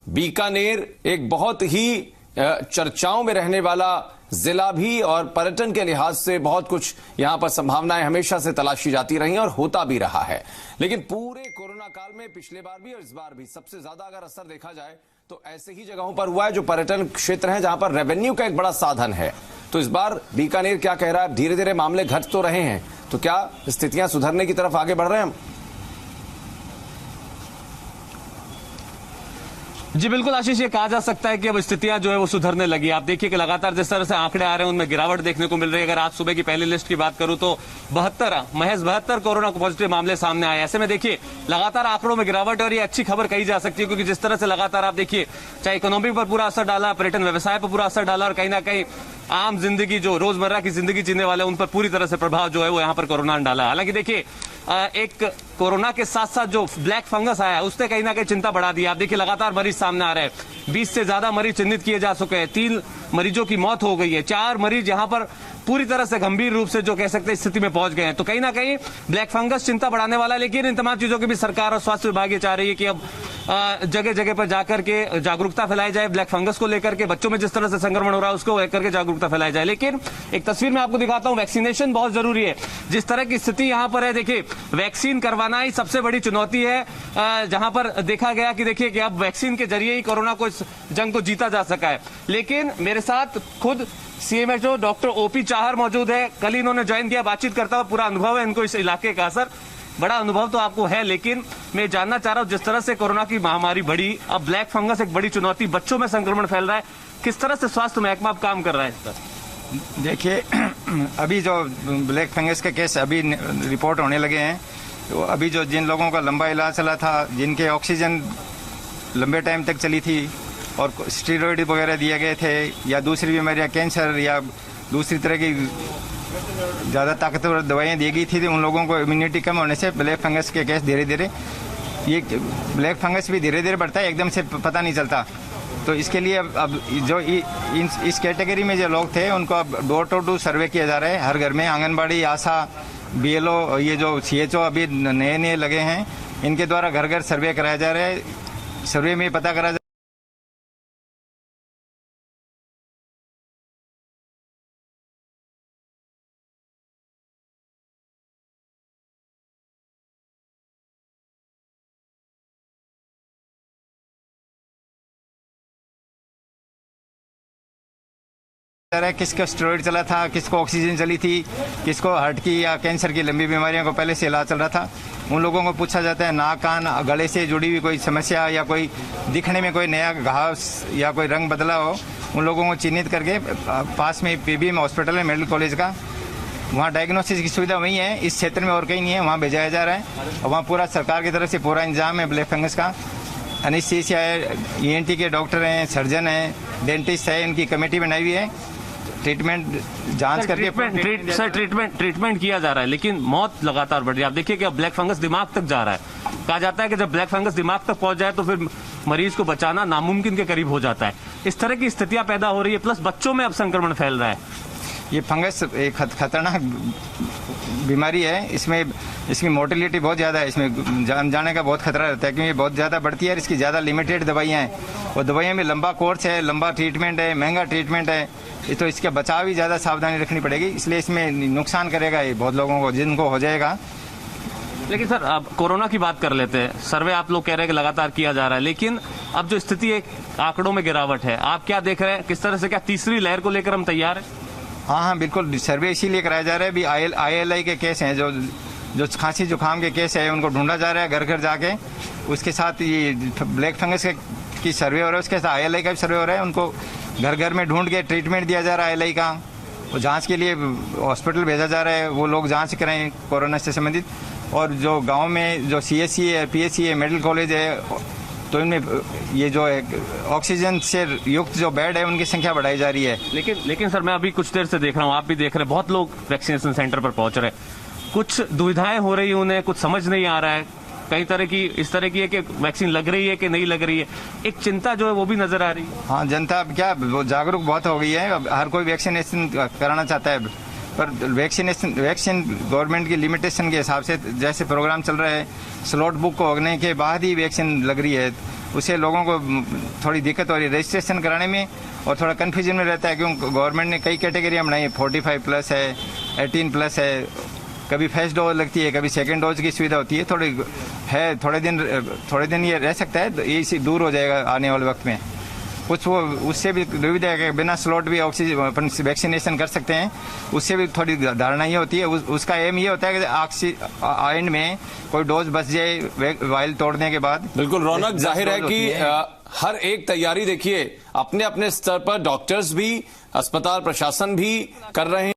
बीकानेर एक बहुत ही चर्चाओं में रहने वाला जिला भी और पर्यटन के लिहाज से बहुत कुछ यहां पर संभावनाएं हमेशा से तलाशी जाती रही और होता भी रहा है। लेकिन पूरे कोरोना काल में पिछले बार भी और इस बार भी सबसे ज्यादा अगर असर देखा जाए तो ऐसे ही जगहों पर हुआ है जो पर्यटन क्षेत्र है, जहां पर रेवेन्यू का एक बड़ा साधन है। तो इस बार बीकानेर क्या कह रहा है? धीरे धीरे मामले घट तो रहे हैं, तो क्या स्थितियां सुधरने की तरफ आगे बढ़ रहे हैं हम? जी बिल्कुल आशीष, ये कहा जा सकता है कि अब स्थितियां जो है वो सुधरने लगी। आप देखिए कि लगातार जिस तरह से आंकड़े आ रहे हैं उनमें गिरावट देखने को मिल रही है। अगर आज सुबह की पहली लिस्ट की बात करूं तो महज 72 कोरोना पॉजिटिव मामले सामने आए। ऐसे में देखिए लगातार आंकड़ों में गिरावट, और ये अच्छी खबर कही जा सकती है, क्योंकि जिस तरह से लगातार आप देखिए चाहे इकोनॉमी पर पूरा असर डाला, पर्यटन व्यवसाय पर पूरा असर डाला, और कहीं ना कहीं आम जिंदगी जो रोजमर्रा की जिंदगी जीने वाले उन पर पूरी तरह से प्रभाव जो है वो यहाँ पर कोरोना ने डाला। हालांकि देखिए एक कोरोना के साथ साथ जो ब्लैक फंगस आया है उसने कहीं ना कहीं चिंता बढ़ा दी। आप देखिए लगातार मरीज सामने आ रहे हैं, 20 से ज्यादा मरीज चिन्हित किए जा चुके हैं, 3 मरीजों की मौत हो गई है, 4 मरीज यहाँ पर पूरी तरह से गंभीर रूप से जो कह सकते हैं स्थिति में पहुंच गए हैं। तो कहीं ना कहीं ब्लैक फंगस चिंता बढ़ाने वाला है। लेकिन इन तमाम चीजों की भी सरकार और स्वास्थ्य विभाग ये चाह रही है कि अब जगह जगह पर जाकर के जागरूकता फैलाई जाए, ब्लैक फंगस को लेकर के, बच्चों में जिस तरह से संक्रमण हो रहा है उसको लेकर के जागरूकता फैलाई जाए। लेकिन एक तस्वीर में आपको दिखाता हूं, वैक्सीनेशन बहुत जरूरी है। जिस तरह की स्थिति यहाँ पर है, देखिए वैक्सीन करवाना ही सबसे बड़ी चुनौती है, जहां पर देखा गया कि देखिए कि अब वैक्सीन के जरिए ही कोरोना को, इस जंग को जीता जा सका है। लेकिन मेरे साथ खुद सीएमएचओ डॉक्टर ओपी चाहर मौजूद है। कल इन्होंने ज्वाइन किया, बातचीत करता हुआ पूरा अनुभव है इनको इस इलाके का। सर, बड़ा अनुभव तो आपको है, लेकिन मैं जानना चाह रहा हूं जिस तरह से कोरोना की महामारी बढ़ी, अब ब्लैक फंगस एक बड़ी चुनौती, बच्चों में संक्रमण फैल रहा है, किस तरह से स्वास्थ्य महकमा अब काम कर रहा है इस पर? देखिए अभी जो ब्लैक फंगस के केस अभी रिपोर्ट होने लगे हैं, तो अभी जो जिन लोगों का लंबा इलाज चला था, जिनके ऑक्सीजन लंबे टाइम तक चली थी और स्टेरॉइड वगैरह दिए गए थे, या दूसरी बीमारियां कैंसर या दूसरी तरह की ज़्यादा ताकतवर दवाइयाँ दी गई थी, तो उन लोगों को इम्यूनिटी कम होने से ब्लैक फंगस के केस धीरे धीरे, ये ब्लैक फंगस भी धीरे धीरे बढ़ता है, एकदम से पता नहीं चलता। तो इसके लिए अब जो इस कैटेगरी में जो लोग थे उनको अब डोर टू डोर सर्वे किया जा रहा है। हर घर में आंगनबाड़ी, आशा, बीएलओ, ये जो सीएचओ अभी नए लगे हैं, इनके द्वारा घर घर सर्वे कराया जा रहा है। सर्वे में पता करा किसका स्टेरॉइड चला था, किसको ऑक्सीजन चली थी, किसको हार्ट की या कैंसर की लंबी बीमारियों को पहले से इलाज चल रहा था, उन लोगों को पूछा जाता है। नाक, कान, गले से जुड़ी हुई कोई समस्या या कोई दिखने में कोई नया घाव या कोई रंग बदला हो, उन लोगों को चिन्हित करके पास में पीबीएम हॉस्पिटल है मेडिकल कॉलेज का, वहाँ डायग्नोसिस की सुविधा वहीं है, इस क्षेत्र में और कहीं नहीं है, वहाँ भेजाया जा रहा है। और वहाँ पूरा सरकार की तरफ से पूरा इंतजाम है ब्लैक फंगस का। एनेस्थीसिया है, ईएनटी के डॉक्टर हैं, सर्जन हैं, डेंटिस्ट है, इनकी कमेटी बनाई हुई है, ट्रीटमेंट जांच करके ट्रीटमेंट किया जा रहा है। लेकिन मौत लगातार बढ़ रही है। आप देखिए कि अब ब्लैक फंगस दिमाग तक जा रहा है। कहा जाता है कि जब ब्लैक फंगस दिमाग तक पहुंच जाए तो फिर मरीज को बचाना नामुमकिन के करीब हो जाता है। इस तरह की स्थितियां पैदा हो रही है, प्लस बच्चों में अब संक्रमण फैल रहा है। ये फंगस एक खतरनाक बीमारी है, इसमें इसकी मोर्टेलिटी बहुत ज़्यादा है, इसमें जान जाने का बहुत खतरा रहता है, क्योंकि ये बहुत ज़्यादा बढ़ती है और इसकी ज़्यादा लिमिटेड दवाइयाँ हैं, और दवाइयाँ में लंबा कोर्स है, लंबा ट्रीटमेंट है, महंगा ट्रीटमेंट है, तो इसके बचाव भी ज़्यादा सावधानी रखनी पड़ेगी। इसलिए इसमें नुकसान करेगा ये बहुत लोगों को, जिनको हो जाएगा। लेकिन सर अब कोरोना की बात कर लेते हैं। सर्वे आप लोग कह रहे हैं कि लगातार किया जा रहा है, लेकिन अब जो स्थिति है, आंकड़ों में गिरावट है, आप क्या देख रहे हैं, किस तरह से, क्या तीसरी लहर को लेकर हम तैयार हैं? हाँ, बिल्कुल सर्वे इसीलिए कराया जा रहा है। अभी ILI के केस हैं, जो खांसी जुकाम के केस है, उनको ढूंढा जा रहा है घर घर जाके। उसके साथ ये ब्लैक फंगस की सर्वे हो रहा है, उसके साथ ILI का भी सर्वे हो रहा है। उनको घर घर में ढूंढ के ट्रीटमेंट दिया जा रहा है ILI का, और जांच के लिए हॉस्पिटल भेजा जा रहा है, वो लोग जांच करें कोरोना से संबंधित। और जो गाँव में जो CSC है, PSC है, मेडिकल कॉलेज है, तो इनमें ये जो ऑक्सीजन से युक्त जो बेड है उनकी संख्या बढ़ाई जा रही है। लेकिन सर, मैं अभी कुछ देर से देख रहा हूँ, आप भी देख रहे हैं, बहुत लोग वैक्सीनेशन सेंटर पर पहुंच रहे हैं, कुछ दुविधाएं हो रही है, उन्हें कुछ समझ नहीं आ रहा है, कई तरह की इस तरह की है कि वैक्सीन लग रही है कि नहीं लग रही है, एक चिंता जो है वो भी नजर आ रही है। हाँ, जनता अब क्या वो जागरूक बहुत हो गई है, अब हर कोई वैक्सीनेशन कराना चाहता है, पर वैक्सीन गवर्नमेंट की लिमिटेशन के हिसाब से जैसे प्रोग्राम चल रहा है, स्लॉट बुक होने के बाद ही वैक्सीन लग रही है, उससे लोगों को थोड़ी दिक्कत हो रही है रजिस्ट्रेशन कराने में और थोड़ा कन्फ्यूजन में रहता है, क्योंकि गवर्नमेंट ने कई कैटेगरी बनाई है, 45+ है, 18+ है, कभी फर्स्ट डोज लगती है, कभी सेकंड डोज की सुविधा होती है, थोड़े दिन ये रह सकता है, तो ये दूर हो जाएगा आने वाले वक्त में। कुछ वो उससे भी दुविधा है कि बिना स्लॉट भी ऑक्सीजन अपन वैक्सीनेशन कर सकते हैं, उससे भी थोड़ी धारणा ये होती है। उसका एम ये होता है कि एंड में कोई डोज बच जाए वाइल तोड़ने के बाद। बिल्कुल रौनक, जाहिर है कि हर एक तैयारी देखिए अपने अपने स्तर पर डॉक्टर्स भी, अस्पताल प्रशासन भी कर रहे हैं।